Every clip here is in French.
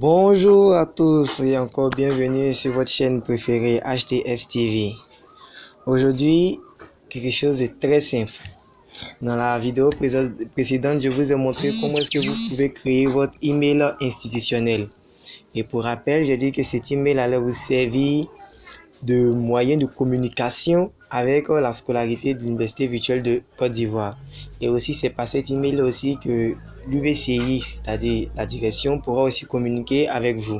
Bonjour à tous et encore bienvenue sur votre chaîne préférée HTF TV. Aujourd'hui, quelque chose de très simple. Dans la vidéo précédente, je vous ai montré comment est-ce que vous pouvez créer votre email institutionnel. Et pour rappel, j'ai dit que cet email allait vous servir de moyen de communication avec la scolarité de l'Université virtuelle de Côte d'Ivoire. Et aussi, c'est par cet email aussi que l'UVCI, c'est-à-dire la direction, pourra aussi communiquer avec vous.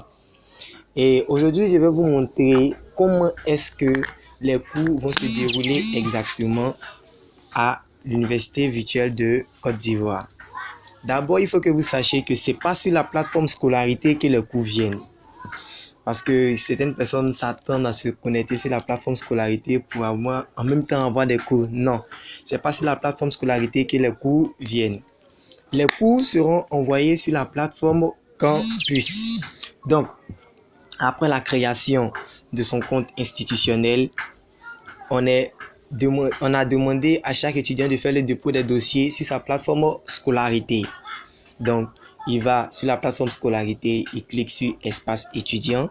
Et aujourd'hui, je vais vous montrer comment est-ce que les cours vont se dérouler exactement à l'Université virtuelle de Côte d'Ivoire. D'abord, il faut que vous sachiez que ce n'est pas sur la plateforme scolarité que les cours viennent. Parce que certaines personnes s'attendent à se connecter sur la plateforme scolarité pour en même temps avoir des cours. Non, ce n'est pas sur la plateforme scolarité que les cours viennent. Les cours seront envoyés sur la plateforme Campus. Donc, après la création de son compte institutionnel, on a demandé à chaque étudiant de faire le dépôt des dossiers sur sa plateforme scolarité. Donc, il va sur la plateforme scolarité, il clique sur espace étudiant.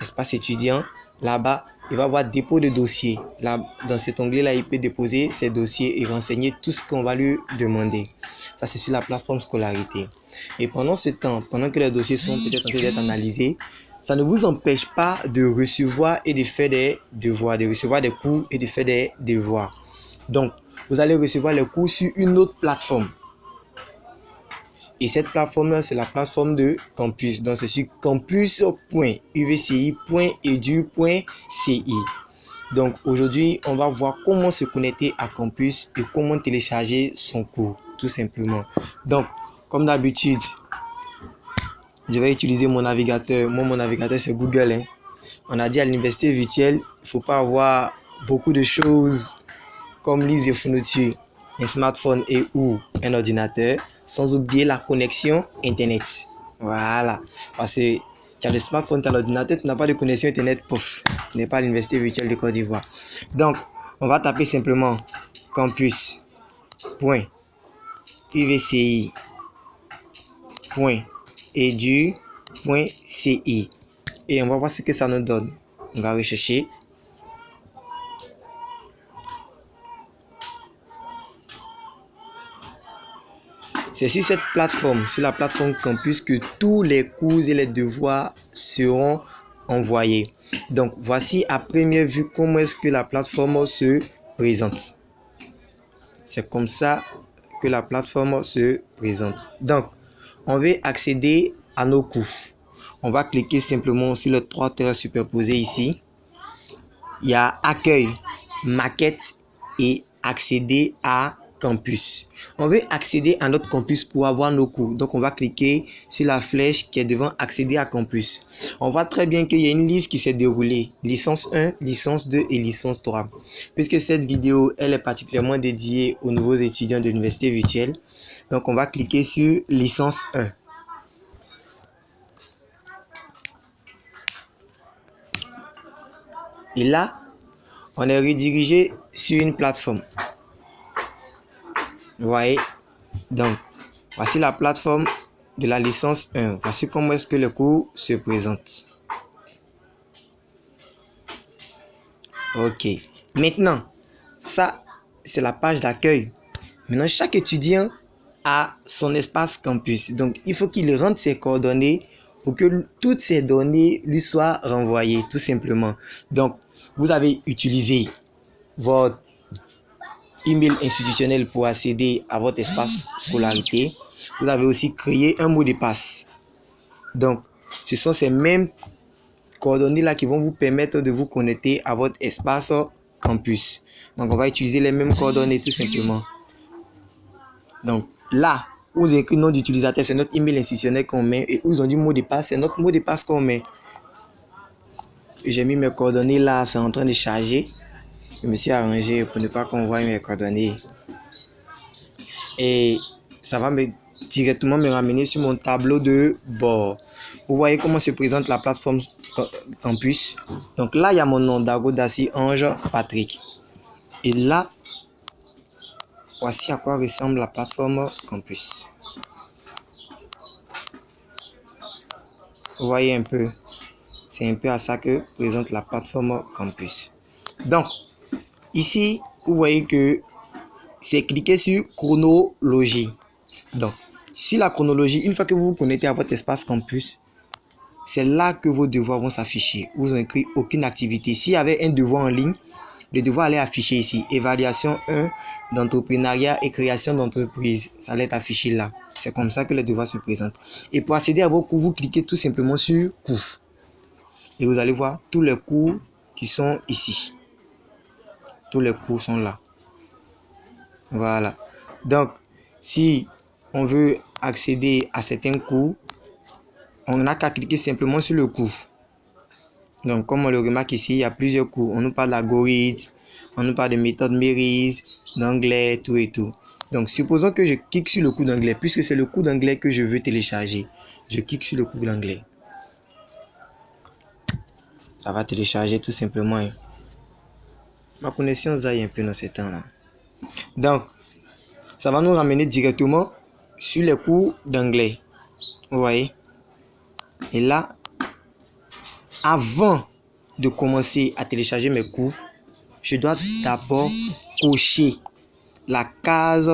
Espace étudiant, là-bas, il va avoir dépôt de dossier. Là, dans cet onglet-là, il peut déposer ses dossiers et renseigner tout ce qu'on va lui demander. Ça, c'est sur la plateforme scolarité. Et pendant ce temps, pendant que les dossiers sont peut-être en train d'être analysés, ça ne vous empêche pas de recevoir et de faire des devoirs, de recevoir des cours et de faire des devoirs. Donc, vous allez recevoir les cours sur une autre plateforme. Et cette plateforme-là, c'est la plateforme de Campus. Donc, c'est sur campus.uvci.edu.ci. Donc, aujourd'hui, on va voir comment se connecter à Campus et comment télécharger son cours, tout simplement. Donc, comme d'habitude, je vais utiliser mon navigateur. Moi, mon navigateur, c'est Google. On a dit à l'université virtuelle, il ne faut pas avoir beaucoup de choses comme liste de fournitures, un smartphone et ou un ordinateur, sans oublier la connexion Internet. Voilà. Parce que tu as le smartphone, tu as l'ordinateur, tu n'as pas de connexion Internet, pouf, tu n'es pas à l'Université virtuelle de Côte d'Ivoire. Donc, on va taper simplement campus.uvci.edu.ci et on va voir ce que ça nous donne. On va rechercher. C'est sur cette plateforme, sur la plateforme Campus, que tous les cours et les devoirs seront envoyés. Donc, voici à première vue comment est-ce que la plateforme se présente. C'est comme ça que la plateforme se présente. Donc, on veut accéder à nos cours. On va cliquer simplement sur les trois traits superposés ici. Il y a accueil, maquette et accéder à Campus. On veut accéder à notre campus pour avoir nos cours. Donc, on va cliquer sur la flèche qui est devant accéder à campus. On voit très bien qu'il y a une liste qui s'est déroulée. Licence 1, licence 2 et licence 3. Puisque cette vidéo, elle est particulièrement dédiée aux nouveaux étudiants de l'université virtuelle. Donc, on va cliquer sur licence 1. Et là, on est redirigé sur une plateforme. Vous voyez? Donc, voici la plateforme de la licence 1. Voici comment est-ce que le cours se présente. Ok. Maintenant, ça, c'est la page d'accueil. Maintenant, chaque étudiant a son espace campus. Donc, il faut qu'il rentre ses coordonnées pour que toutes ces données lui soient renvoyées, tout simplement. Donc, vous avez utilisé votre email institutionnel pour accéder à votre espace scolarité. Vous avez aussi créé un mot de passe. Donc, ce sont ces mêmes coordonnées là qui vont vous permettre de vous connecter à votre espace campus. Donc, on va utiliser les mêmes coordonnées tout simplement. Donc, là, où vous avez écrit nom d'utilisateur, c'est notre email institutionnel qu'on met. Et où ils ont dit mot de passe, c'est notre mot de passe qu'on met. J'ai mis mes coordonnées là, c'est en train de charger. Je me suis arrangé pour ne pas qu'on voie mes coordonnées. Et ça va directement me ramener sur mon tableau de bord. Vous voyez comment se présente la plateforme campus. Donc là, il y a mon nom, Dago Dassi Ange Patrick. Et là, voici à quoi ressemble la plateforme campus. Vous voyez un peu, c'est un peu à ça que présente la plateforme Campus. Donc, ici, vous voyez que c'est cliquer sur chronologie. Donc, sur la chronologie, une fois que vous vous connectez à votre espace Campus, c'est là que vos devoirs vont s'afficher. Vous n'avez écrit aucune activité. S'il y avait un devoir en ligne, le devoir allait afficher ici. Évaluation 1 d'entrepreneuriat et création d'entreprise. Ça allait être affiché là. C'est comme ça que les devoirs se présentent. Et pour accéder à vos cours, vous cliquez tout simplement sur cours. Et vous allez voir tous les cours qui sont ici. Tous les cours sont là. Voilà. Donc, si on veut accéder à certains cours, on n'a qu'à cliquer simplement sur le cours. Donc, comme on le remarque ici, il y a plusieurs cours. On nous parle d'algorithme, on nous parle de méthode Mérise, d'anglais, tout et tout. Donc, supposons que je clique sur le cours d'anglais, puisque c'est le cours d'anglais que je veux télécharger. Je clique sur le cours d'anglais. Ça va télécharger tout simplement. Ma connexion zaille un peu dans ces temps-là. Donc, ça va nous ramener directement sur les cours d'anglais. Vous voyez? Et là, avant de commencer à télécharger mes cours, je dois d'abord cocher la case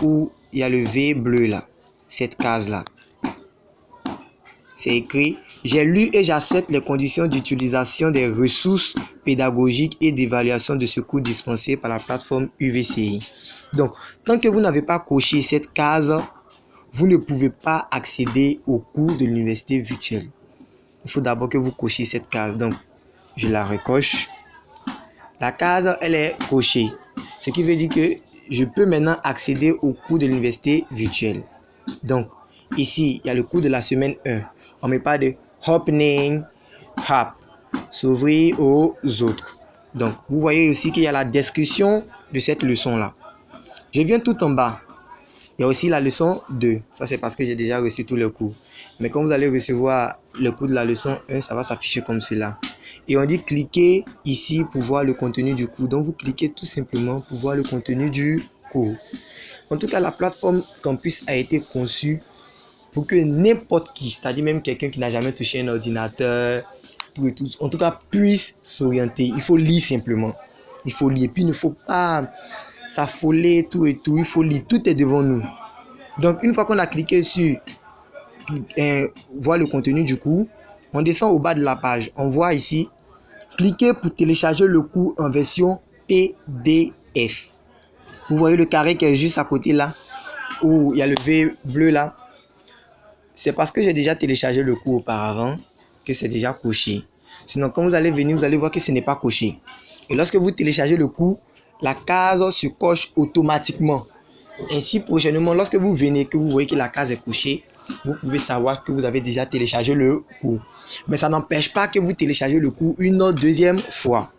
où il y a le V bleu là. Cette case-là. C'est écrit « J'ai lu et j'accepte les conditions d'utilisation des ressources pédagogiques et d'évaluation de ce cours dispensé par la plateforme UVCI. » Donc, tant que vous n'avez pas coché cette case, vous ne pouvez pas accéder aux cours de l'université virtuelle. Il faut d'abord que vous cochiez cette case. Donc, je la recoche. La case, elle est cochée. Ce qui veut dire que je peux maintenant accéder aux cours de l'université virtuelle. Donc, ici, il y a le cours de la semaine 1. On ne met pas de opening, up, s'ouvrir aux autres. Donc, vous voyez aussi qu'il y a la description de cette leçon-là. Je viens tout en bas. Il y a aussi la leçon 2. Ça, c'est parce que j'ai déjà reçu tous les cours. Mais quand vous allez recevoir le cours de la leçon 1, ça va s'afficher comme cela. Et on dit cliquez ici pour voir le contenu du cours. Donc, vous cliquez tout simplement pour voir le contenu du cours. En tout cas, la plateforme Campus a été conçue pour que n'importe qui, c'est-à-dire même quelqu'un qui n'a jamais touché un ordinateur, tout et tout, en tout cas, puisse s'orienter. Il faut lire simplement. Il faut lire. Et puis, il ne faut pas s'affoler, tout et tout. Il faut lire. Tout est devant nous. Donc, une fois qu'on a cliqué sur voir le contenu du cours, on descend au bas de la page. On voit ici, cliquez pour télécharger le cours en version PDF. Vous voyez le carré qui est juste à côté là, où il y a le V bleu là. C'est parce que j'ai déjà téléchargé le cours auparavant que c'est déjà coché. Sinon, quand vous allez venir, vous allez voir que ce n'est pas coché. Et lorsque vous téléchargez le cours, la case se coche automatiquement. Ainsi, prochainement, lorsque vous venez, que vous voyez que la case est cochée, vous pouvez savoir que vous avez déjà téléchargé le cours. Mais ça n'empêche pas que vous téléchargez le cours une deuxième fois.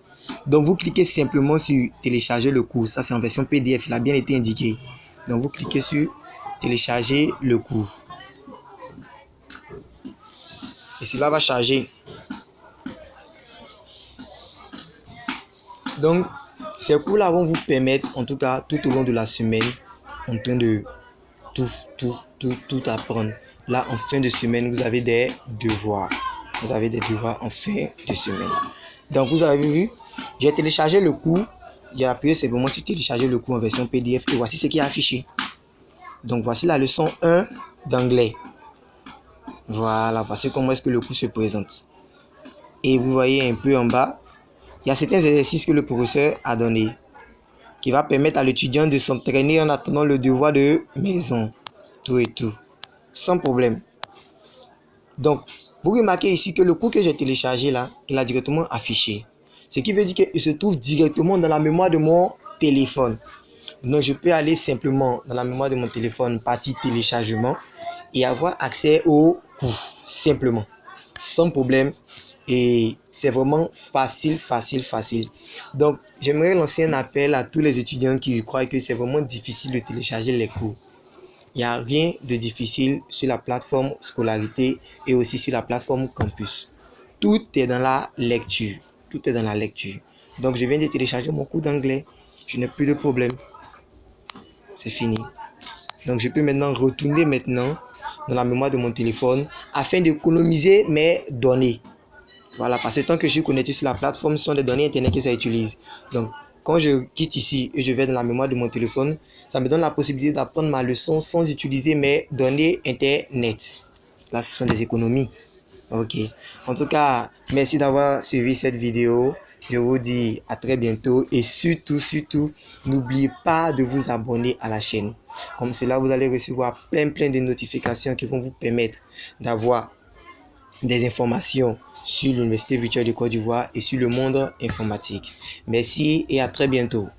Donc, vous cliquez simplement sur télécharger le cours. Ça, c'est en version PDF. Il a bien été indiqué. Donc, vous cliquez sur télécharger le cours. Et cela va charger. Donc, ces cours-là vont vous permettre, en tout cas, tout au long de la semaine, en train de tout apprendre. Là, en fin de semaine, vous avez des devoirs. Vous avez des devoirs en fin de semaine. Donc, vous avez vu, j'ai téléchargé le cours. J'ai appuyé simplement sur télécharger le cours en version PDF. Et voici ce qui est affiché. Donc, voici la leçon 1 d'anglais. Voilà, voici comment est-ce que le cours se présente. Et vous voyez un peu en bas, il y a certains exercices que le professeur a donnés qui va permettre à l'étudiant de s'entraîner en attendant le devoir de maison. Tout et tout. Sans problème. Donc, vous remarquez ici que le cours que j'ai téléchargé là, il a directement affiché. Ce qui veut dire qu'il se trouve directement dans la mémoire de mon téléphone. Donc, je peux aller simplement dans la mémoire de mon téléphone, partie téléchargement, et avoir accès au cours. Simplement. Sans problème. Et c'est vraiment facile. Donc, j'aimerais lancer un appel à tous les étudiants qui croient que c'est vraiment difficile de télécharger les cours. Il n'y a rien de difficile sur la plateforme Scolarité et aussi sur la plateforme Campus. Tout est dans la lecture. Donc, je viens de télécharger mon cours d'anglais. Je n'ai plus de problème. C'est fini. Donc, je peux maintenant retourner dans la mémoire de mon téléphone afin d'économiser mes données. Voilà, parce que tant que je suis connecté sur la plateforme, ce sont des données Internet que ça utilise. Donc, quand je quitte ici et je vais dans la mémoire de mon téléphone, ça me donne la possibilité d'apprendre ma leçon sans utiliser mes données Internet. Là, ce sont des économies. Ok. En tout cas, merci d'avoir suivi cette vidéo. Je vous dis à très bientôt et surtout, n'oubliez pas de vous abonner à la chaîne. Comme cela, vous allez recevoir plein de notifications qui vont vous permettre d'avoir des informations sur l'Université virtuelle de Côte d'Ivoire et sur le monde informatique. Merci et à très bientôt.